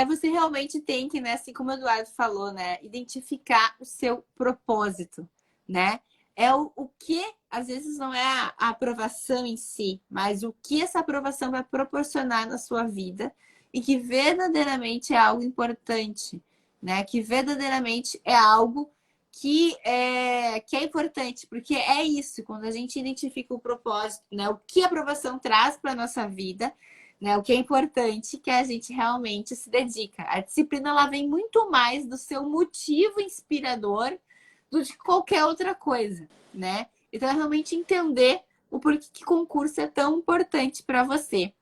Você realmente tem que, né, assim como o Eduardo falou, né, identificar o seu propósito, né? O que, às vezes, não é a aprovação em si, mas o que essa aprovação vai proporcionar na sua vida e que verdadeiramente é algo importante, né? Que verdadeiramente é algo que é importante, porque é isso, quando a gente identifica o propósito, né? O que a aprovação traz para a nossa vida, né? O que é importante que a gente realmente se dedica. A disciplina ela vem muito mais do seu motivo inspirador do que qualquer outra coisa, né? Então é realmente entender o porquê que concurso é tão importante para você.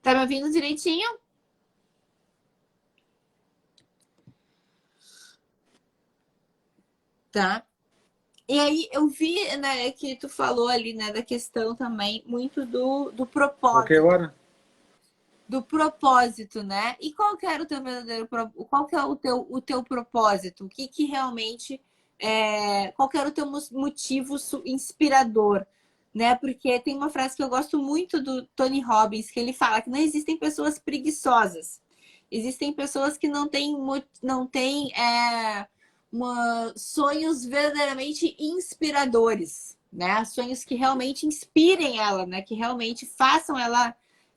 Tá me ouvindo direitinho? Tá. E aí eu vi, né, que tu falou ali, né, da questão também muito do propósito. Ok, agora? do propósito, né? E qual que era o teu verdadeiro, qual que é o teu propósito? O que que realmente qual que era o teu motivo inspirador, né? Porque tem uma frase que eu gosto muito do Tony Robbins, que ele fala que não existem pessoas preguiçosas. Existem pessoas que não têm sonhos verdadeiramente inspiradores, né? Sonhos que realmente inspirem ela, né? Que realmente façam ela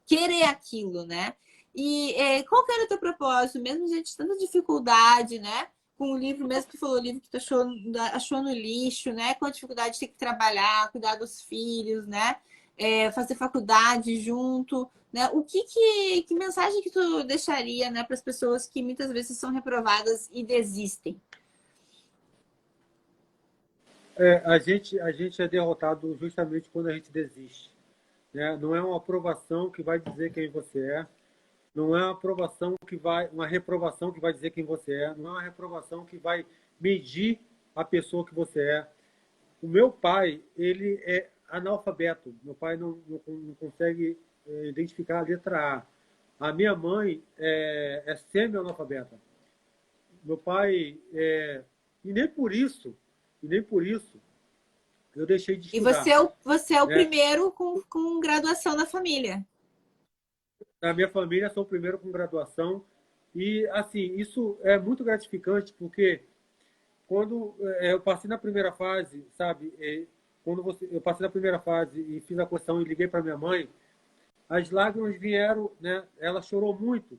querer aquilo, né? E qual que era o teu propósito, mesmo diante de tanta dificuldade, né? Com o livro, mesmo que falou o livro que tu achou no lixo, né? Com a dificuldade de ter que trabalhar, cuidar dos filhos, né? Fazer faculdade junto, né? Que mensagem que tu deixaria, né, para as pessoas que muitas vezes são reprovadas e desistem? A gente é derrotado justamente quando a gente desiste. Né? Não é uma aprovação que vai dizer quem você é, não é uma reprovação que vai dizer quem você é, não é uma reprovação que vai medir a pessoa que você é. O meu pai, ele é analfabeto. Meu pai não consegue identificar a letra A. A minha mãe é semi-analfabeta. Meu pai, e nem por isso, eu deixei de E estudar. você é o Né? primeiro com graduação na família. Na minha família, sou o primeiro com graduação. E, assim, isso é muito gratificante, porque quando eu passei na primeira fase, sabe? Eu passei na primeira fase e fiz a questão e liguei para minha mãe, as lágrimas vieram, né? Ela chorou muito.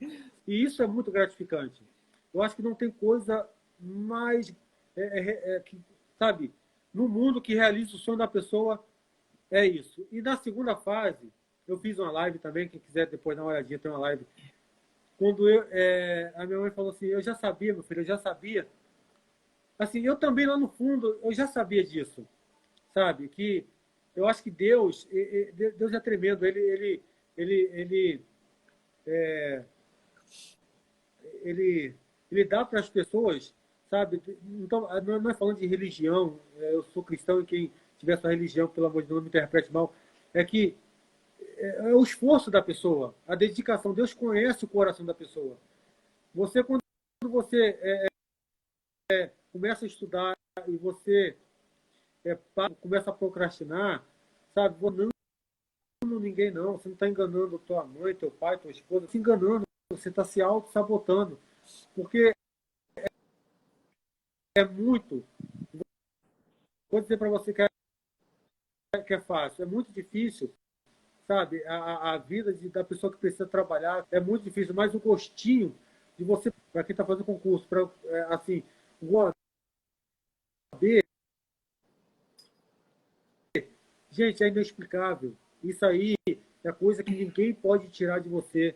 E isso é muito gratificante. Eu acho que não tem coisa mais, sabe, no mundo que realiza o sonho da pessoa, é isso. E na segunda fase, eu fiz uma live também, quem quiser depois dar uma olhadinha, tem uma live. Quando a minha mãe falou assim, eu já sabia, meu filho, eu já sabia. Assim, eu também lá no fundo, eu já sabia disso, sabe? Que eu acho que Deus é tremendo. Ele, é, ele dá para as pessoas, sabe? Então, não é falando de religião, eu sou cristão e quem tiver sua religião, pelo amor de Deus, não me interprete mal, é que é o esforço da pessoa, a dedicação. Deus conhece o coração da pessoa. Quando você começa a estudar e você começa a procrastinar, sabe? Não engano ninguém, não. Você não está enganando tua mãe, teu pai, tua esposa, se enganando. Você está se auto-sabotando. Porque é muito. Vou dizer para você que é fácil. É muito difícil, sabe? A vida da pessoa que precisa trabalhar é muito difícil, mas o gostinho de você, para quem está fazendo concurso, assim, o AB, gente, é inexplicável. Isso aí é coisa que ninguém pode tirar de você.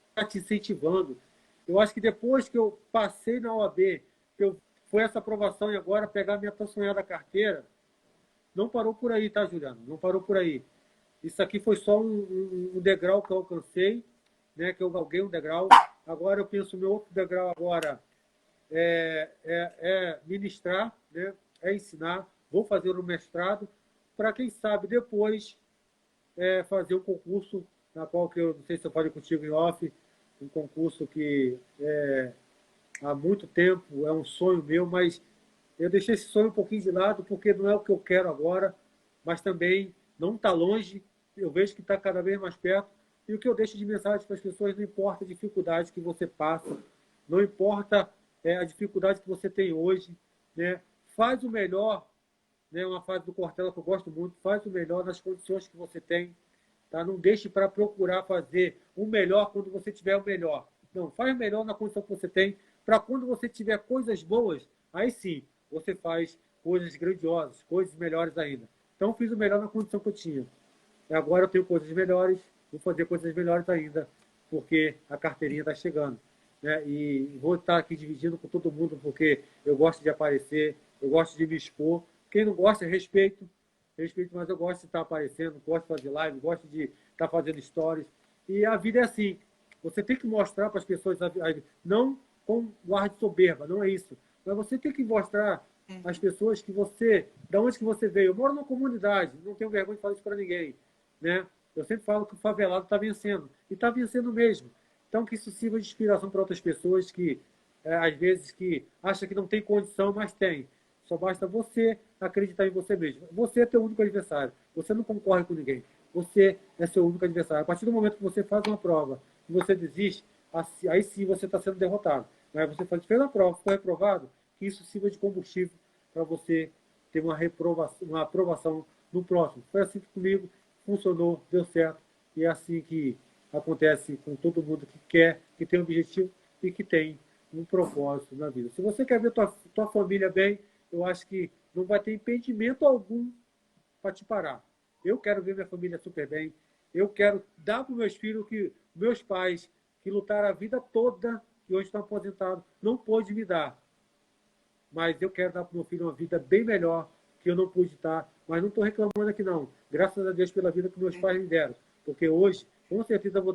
Está te incentivando. Eu acho que depois que eu passei na OAB, foi essa aprovação e agora pegar minha tão sonhada carteira, não parou por aí, tá, Juliana? Não parou por aí. Isso aqui foi só um degrau que eu alcancei, né? Que eu galguei um degrau. Agora eu penso, meu outro degrau agora é ministrar, né? É ensinar. Vou fazer um mestrado para, quem sabe, depois fazer um concurso, na qual que eu não sei se eu falei contigo em off, um concurso que há muito tempo é um sonho meu, mas eu deixei esse sonho um pouquinho de lado porque não é o que eu quero agora, mas também não está longe, eu vejo que está cada vez mais perto. E o que eu deixo de mensagem para as pessoas, não importa a dificuldade que você passa, não importa a dificuldade que você tem hoje, né? Faz o melhor, né? Uma frase do Cortella que eu gosto muito, faz o melhor nas condições que você tem. Tá? Não deixe para procurar fazer o melhor quando você tiver o melhor. Não, faz o melhor na condição que você tem, para quando você tiver coisas boas, aí sim, você faz coisas grandiosas, coisas melhores ainda. Então, fiz o melhor na condição que eu tinha. E agora eu tenho coisas melhores, vou fazer coisas melhores ainda, porque a carteirinha está chegando. Né? E vou estar aqui dividindo com todo mundo, porque eu gosto de aparecer, eu gosto de me expor. Quem não gosta, respeito, mas eu gosto de estar aparecendo, gosto de fazer live, gosto de estar fazendo stories. E a vida é assim. Você tem que mostrar para as pessoas, não com ar de soberba, não é isso. Mas você tem que mostrar às pessoas que da onde que você veio. Eu moro numa comunidade, não tenho vergonha de falar isso para ninguém. Né? Eu sempre falo que o favelado está vencendo. E está vencendo mesmo. Então, que isso sirva de inspiração para outras pessoas que, às vezes, que acham que não tem condição, mas tem. Só basta você acreditar em você mesmo. Você é teu único adversário. Você não concorre com ninguém. Você é seu único adversário. A partir do momento que você faz uma prova e você desiste, aí sim você está sendo derrotado. Mas você fez a prova, foi reprovado, que isso sirva de combustível para você ter uma aprovação no próximo. Foi assim que comigo funcionou, deu certo. E é assim que acontece com todo mundo que quer, que tem um objetivo e que tem um propósito na vida. Se você quer ver tua família bem, eu acho que não vai ter impedimento algum para te parar. Eu quero ver minha família super bem. Eu quero dar para os meus filhos que meus pais, que lutaram a vida toda e hoje estão aposentados, não pôde me dar. Mas eu quero dar para o meu filho uma vida bem melhor que eu não pude dar. Mas não estou reclamando aqui, não. Graças a Deus pela vida que meus pais me deram. Porque hoje, com certeza, vou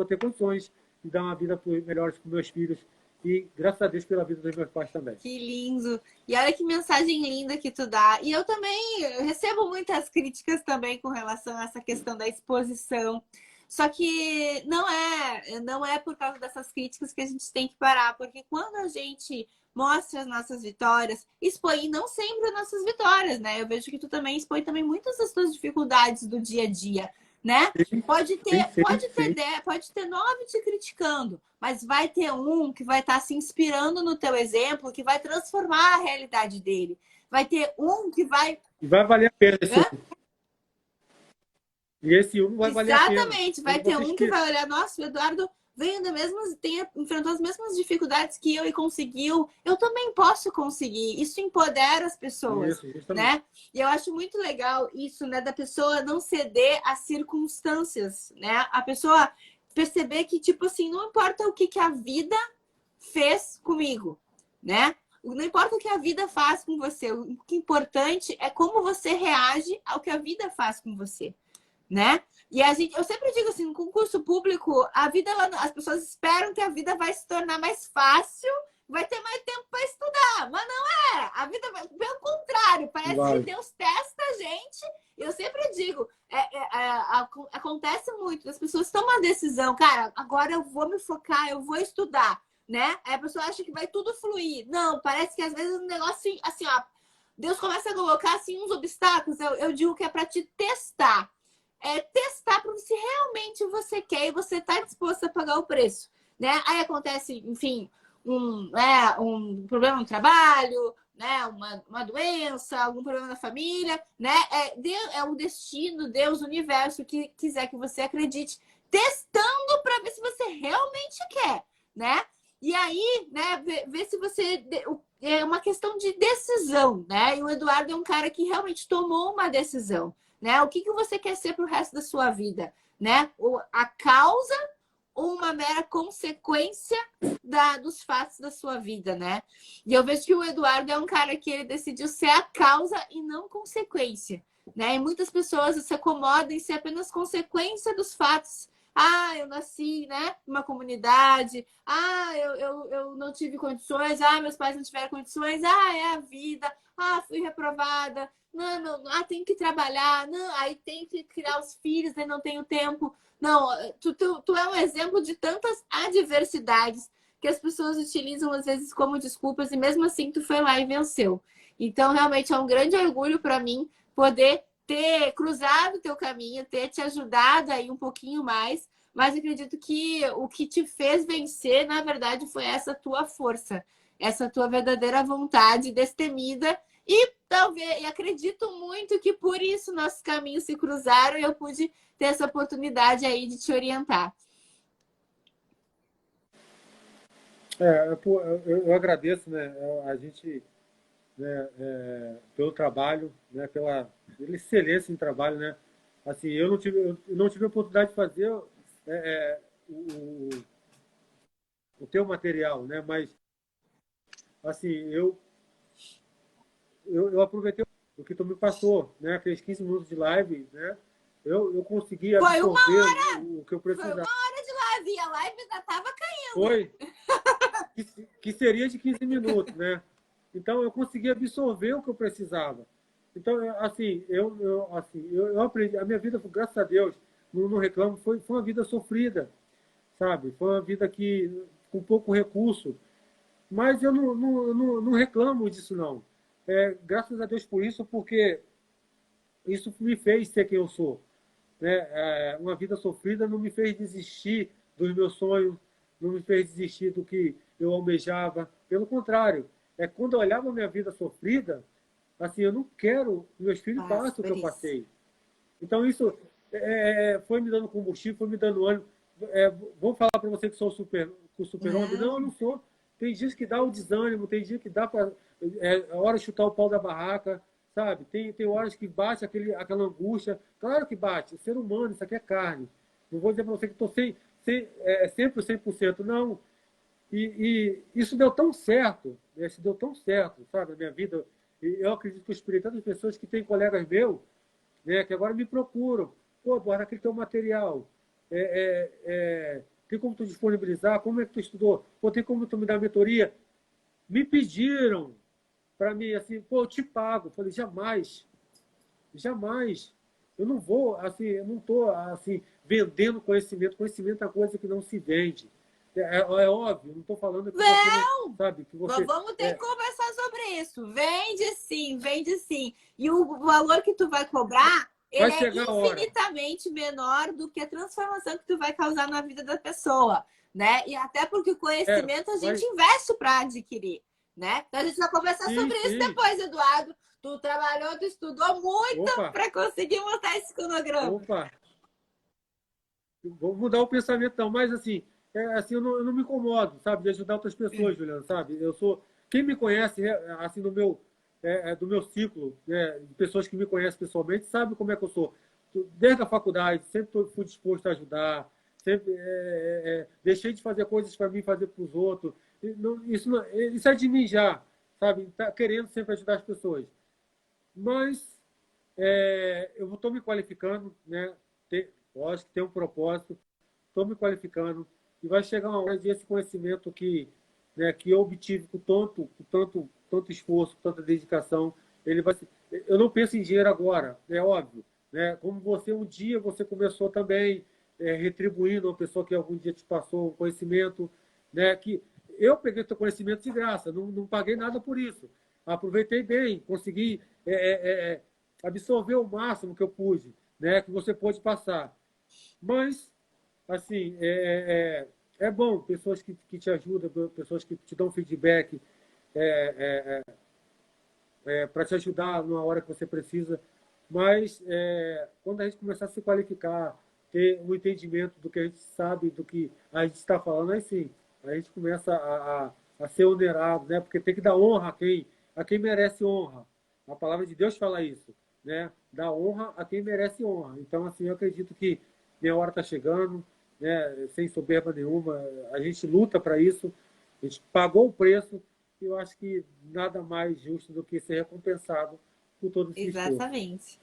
ter condições de dar uma vida melhor para os meus filhos. E graças a Deus pela vida dos meus pais também. Que lindo! E olha que mensagem linda que tu dá. E eu também recebo muitas críticas também com relação a essa questão da exposição. Só que não é por causa dessas críticas que a gente tem que parar, porque quando a gente mostra as nossas vitórias, expõe não sempre as nossas vitórias, né? Eu vejo que tu também expõe também muitas das tuas dificuldades do dia a dia, né? Pode ter 9 te criticando, mas vai ter um que vai estar se inspirando no teu exemplo, que vai transformar a realidade dele. Vai ter um que vai... E vai valer a pena esse um. E esse um vai valer a pena. Exatamente. Vai ter um que vai olhar, nossa, o Eduardo veio enfrentou as mesmas dificuldades que eu e conseguiu. Eu também posso conseguir. Isso empodera as pessoas, isso, né? E eu acho muito legal isso, né? Da pessoa não ceder às circunstâncias, né? A pessoa perceber que, tipo assim, não importa o que a vida fez comigo, né? Não importa o que a vida faz com você. O que é importante é como você reage ao que a vida faz com você, né? E eu sempre digo assim, no concurso público, a vida, as pessoas esperam que a vida vai se tornar mais fácil, vai ter mais tempo para estudar, mas não é. A vida vai, pelo contrário, parece que Deus testa a gente. Eu sempre digo, acontece muito, as pessoas tomam a decisão, cara, agora eu vou me focar, eu vou estudar, né? Aí a pessoa acha que vai tudo fluir. Não, parece que às vezes o negócio assim, ó, Deus começa a colocar assim uns obstáculos. Eu digo que é para te testar. Testar para se realmente você quer e você está disposto a pagar o preço, né? Aí acontece, enfim, um problema no trabalho, né? Uma doença, algum problema na família, né? É o destino, Deus, o universo que quiser que você acredite, testando para ver se você realmente quer, né? E aí, né, ver se você... É uma questão de decisão, né? E o Eduardo é um cara que realmente tomou uma decisão, né? O que você quer ser para o resto da sua vida, né? A causa ou uma mera consequência dos fatos da sua vida, né? E eu vejo que o Eduardo é um cara que ele decidiu ser a causa e não consequência, né? E muitas pessoas se acomodam em ser apenas consequência dos fatos. Ah, eu nasci, né, numa comunidade. Ah, eu não tive condições. Ah, meus pais não tiveram condições. Ah, é a vida. Ah, fui reprovada. Não, tenho que trabalhar. Não, aí tem que criar os filhos, aí não tenho tempo. Não, tu é um exemplo de tantas adversidades que as pessoas utilizam às vezes como desculpas e mesmo assim tu foi lá e venceu. Então, realmente é um grande orgulho para mim poder ter cruzado o teu caminho, ter te ajudado aí um pouquinho mais, mas acredito que o que te fez vencer, na verdade, foi essa tua força, essa tua verdadeira vontade destemida e talvez, e acredito muito que por isso nossos caminhos se cruzaram e eu pude ter essa oportunidade aí de te orientar. Eu agradeço, né, a gente, né, pelo trabalho, né, pela excelência em trabalho, né. Assim, eu não tive a oportunidade de fazer o teu material, né, mas assim, eu aproveitei o que tu me passou, né, aqueles 15 minutos de live, né, eu consegui absorver o que eu precisava. Foi 1 hora de live e a live ainda estava caindo. Foi. Que seria de 15 minutos, né? Então, eu consegui absorver o que eu precisava. Então, assim, eu aprendi. A minha vida, graças a Deus, não reclamo, foi uma vida sofrida, sabe? Foi uma vida com pouco recurso, mas eu não reclamo disso, não. Graças a Deus por isso, porque isso me fez ser quem eu sou. Né? Uma vida sofrida não me fez desistir dos meus sonhos, não me fez desistir do que eu almejava. Pelo contrário, quando eu olhava a minha vida sofrida, assim, eu não quero que meus filhos passem o que eu passei. Então, isso foi me dando combustível, foi me dando ânimo. Vou falar para você que sou o super-homem. Não, eu não sou. Tem dias que dá o desânimo, tem dias que dá para a hora de chutar o pau da barraca, sabe? Tem horas que bate aquela angústia. Claro que bate, é ser humano, isso aqui é carne. Não vou dizer para você que estou sempre 100%, não. E isso deu tão certo, né? Isso deu tão certo, sabe, na minha vida. E eu acredito que eu inspirei tantas pessoas que têm colegas meus, né, que agora me procuram. Pô, bora aquele teu material. Tem como tu disponibilizar? Como é que tu estudou? Pô, tem como tu me dar mentoria? Me pediram para mim, assim, pô, eu te pago. Eu falei, jamais, jamais. Eu não vou, assim, eu não estou, assim, vendendo conhecimento. Conhecimento é coisa que não se vende. É óbvio, não estou falando que não, você não sabe que você. Vamos ter que conversar sobre isso. Vende sim, vende sim. E o valor que tu vai cobrar, ele é infinitamente menor do que a transformação que tu vai causar na vida da pessoa, né? E até porque o conhecimento a gente investe para adquirir, né? Então a gente vai conversar sobre isso depois, Eduardo. Tu trabalhou, tu estudou muito para conseguir montar esse cronograma. Opa! Vou mudar o pensamento, não, mas assim, eu não me incomodo, sabe, de ajudar outras pessoas, Juliana, sabe? Quem me conhece, assim, do meu ciclo, né, de pessoas que me conhecem pessoalmente, sabe como é que eu sou. Desde a faculdade, sempre fui disposto a ajudar, sempre deixei de fazer coisas para mim, fazer para os outros. Isso é de mim já, sabe? Tá querendo sempre ajudar as pessoas. Mas eu estou me qualificando, né? Lógico que tem um propósito, estou me qualificando e vai chegar uma hora desse conhecimento que eu obtive com tanto esforço, com tanta dedicação, eu não penso em dinheiro agora, é óbvio, né? Como um dia você começou também retribuindo uma pessoa que algum dia te passou um conhecimento, né? Que eu peguei teu conhecimento de graça, não paguei nada por isso, aproveitei bem, consegui absorver o máximo que eu pude, né? Que você pôde passar. Mas, assim, é bom, pessoas que te ajudam, pessoas que te dão feedback para te ajudar na hora que você precisa. Mas, quando a gente começar a se qualificar, ter um entendimento do que a gente sabe, do que a gente está falando, aí sim, a gente começa a ser onerado, né? Porque tem que dar honra a quem merece honra. A palavra de Deus fala isso, né? Dar honra a quem merece honra. Então, assim, eu acredito que minha hora está chegando, né? Sem soberba nenhuma. A gente luta para isso, a gente pagou o preço e eu acho que nada mais justo do que ser recompensado por todo esse esforço. Exatamente.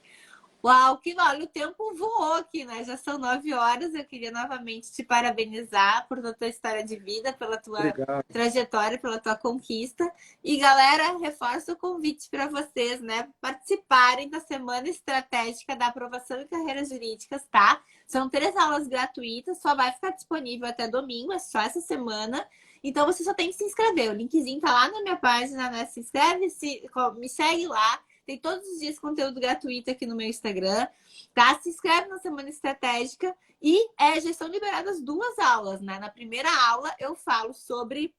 Uau, que olha, o tempo voou aqui, né? Já são 9 horas. Eu queria novamente te parabenizar por toda a tua história de vida, pela tua trajetória, pela tua conquista. E, galera, reforço o convite para vocês, né? Participarem da Semana Estratégica da Aprovação em Carreiras Jurídicas, tá? São 3 aulas gratuitas, só vai ficar disponível até domingo, é só essa semana. Então, você só tem que se inscrever. O linkzinho tá lá na minha página, né? Se inscreve, me segue lá. Tem todos os dias conteúdo gratuito aqui no meu Instagram, tá? Se inscreve na Semana Estratégica e já estão liberadas 2 aulas, né? Na primeira aula eu falo sobre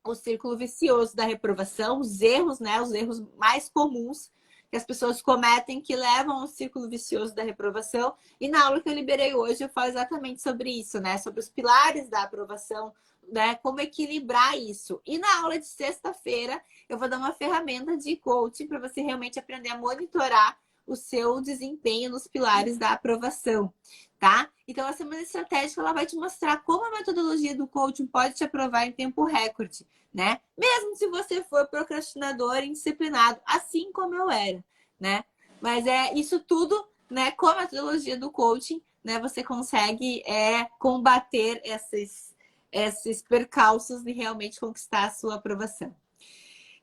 o círculo vicioso da reprovação, os erros, né? Os erros mais comuns que as pessoas cometem que levam ao círculo vicioso da reprovação. E na aula que eu liberei hoje eu falo exatamente sobre isso, né? Sobre os pilares da aprovação, né? Como equilibrar isso. E na aula de sexta-feira eu vou dar uma ferramenta de coaching para você realmente aprender a monitorar o seu desempenho nos pilares da aprovação, tá? Então, a Semana Estratégica ela vai te mostrar como a metodologia do coaching pode te aprovar em tempo recorde, né? Mesmo se você for procrastinador e indisciplinado, assim como eu era, né? Mas isso tudo, né? Com a metodologia do coaching, né? Você consegue combater esses percalços e realmente conquistar a sua aprovação.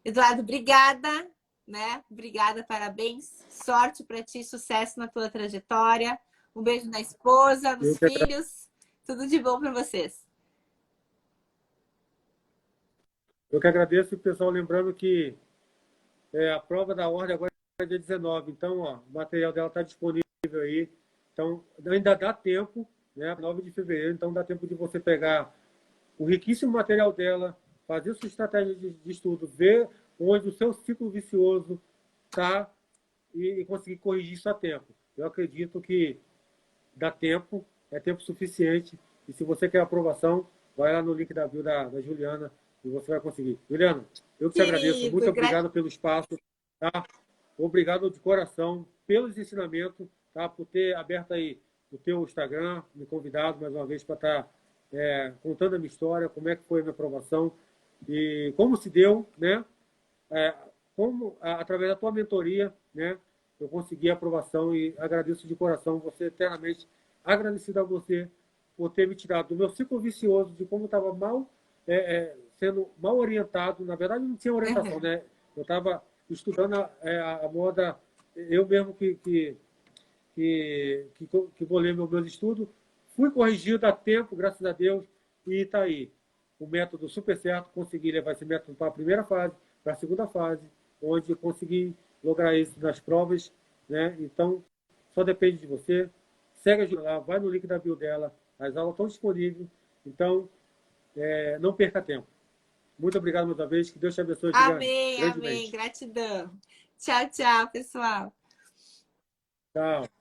Eduardo, obrigada, né? Obrigada, parabéns. Sorte para ti, sucesso na tua trajetória. Um beijo na esposa, Eu nos que, agra- filhos. Tudo de bom para vocês. eu que agradeço, pessoal, lembrando que a prova da ordem agora é dia 19, então ó, o material dela está disponível aí. Então, ainda dá tempo, né? 9 de fevereiro, então dá tempo de você pegar o riquíssimo material dela, fazer sua estratégia de estudo, ver onde o seu ciclo vicioso está e conseguir corrigir isso a tempo. Eu acredito que dá tempo, é tempo suficiente. E se você quer aprovação, vai lá no link da bio da Juliana e você vai conseguir. Juliana, eu que te agradeço. Muito Querido, obrigado pelo espaço. Tá? Obrigado de coração pelos ensinamentos, tá? Por ter aberto aí o teu Instagram, me convidado mais uma vez para estar contando a minha história, como é que foi a minha aprovação e como se deu, né? É, como através da tua mentoria, né? Eu consegui a aprovação e agradeço de coração, você eternamente agradecido a você por ter me tirado do meu ciclo vicioso de como estava mal, sendo mal orientado. Na verdade, não tinha orientação, né? Eu estava estudando a moda, eu mesmo que bolei meus estudos, fui corrigido a tempo, graças a Deus, e está aí. O método super certo, consegui levar esse método para a primeira fase, para a segunda fase, onde eu consegui lograr isso nas provas, né? Então, só depende de você. Segue a Julia lá, vai no link da bio dela, as aulas estão disponíveis, então não perca tempo. Muito obrigado mais uma vez, que Deus te abençoe, Juliane, amém, amém. grandemente. Gratidão. Tchau, tchau, pessoal. Tchau.